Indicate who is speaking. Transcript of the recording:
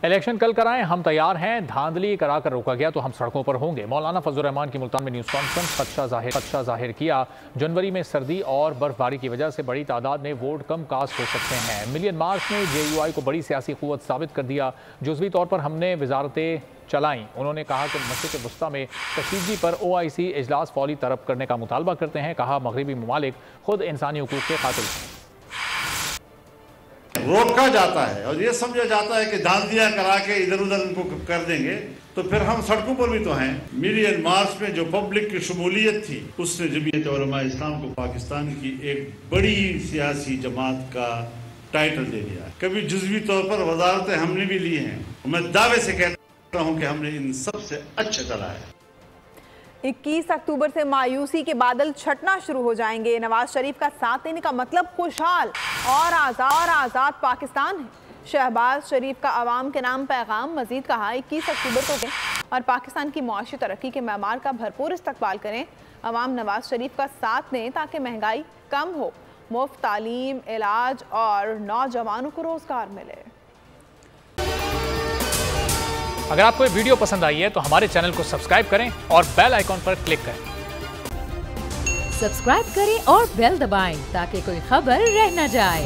Speaker 1: Election कल कराएं, हम तैयार हैं। धांधली कराकर रोका गया तो हम सड़कों पर होंगे। मौलाना फजल रहमान की मुल्तान में न्यूज़ कॉन्फ्रेंस। खदशा जाहिर किया, जनवरी में सर्दी और बर्फबारी की वजह से बड़ी तादाद में वोट कम कास्ट हो सकते हैं। मिलियन मार्च ने JUI को बड़ी सियासी क़ुव्वत साबित कर दिया। जुज़वी तौर पर हमने वजारतें चलाई। उन्होंने कहा कि मस्जिद वस्ता में कशीदगी पर OIC इजलास फौरी तलब करने का मुतालबा करते हैं। कहा, मगरबी ममालिक खुद इंसानी हुकूक के कातिल हैं।
Speaker 2: रोका जाता है और ये समझा जाता है कि धांधलियां करा के इधर उधर उनको कर देंगे, तो फिर हम सड़कों पर भी तो हैं। मिलियन मार्च में जो पब्लिक की शमूलियत थी, उसने जमीयत उलमा इस्लाम को पाकिस्तान की एक बड़ी सियासी जमात का टाइटल दे दिया। कभी जुज़वी तौर पर वजारतें हमने भी ली हैं। मैं दावे से कहता हूँ कि हमने इन सबसे अच्छा चला है।
Speaker 3: 21 अक्टूबर से मायूसी के बादल छटना शुरू हो जाएंगे। नवाज शरीफ का साथ देने का मतलब खुशहाल और आज़ाद पाकिस्तान है। शहबाज शरीफ का अवाम के नाम पैगाम। मजीद कहा, 21 अक्टूबर को और पाकिस्तान की मुआशी तरक्की के मैमार का भरपूर इस्तकबाल करें। अवाम नवाज शरीफ का साथ दें ताकि महंगाई कम हो, मुफ्त तालीम, इलाज और नौजवानों को रोजगार मिले।
Speaker 1: अगर आपको ये वीडियो पसंद आई है तो हमारे चैनल को सब्सक्राइब करें और बेल आइकॉन पर क्लिक करें।
Speaker 4: सब्सक्राइब करें और बेल दबाएं ताकि कोई खबर रह न जाए।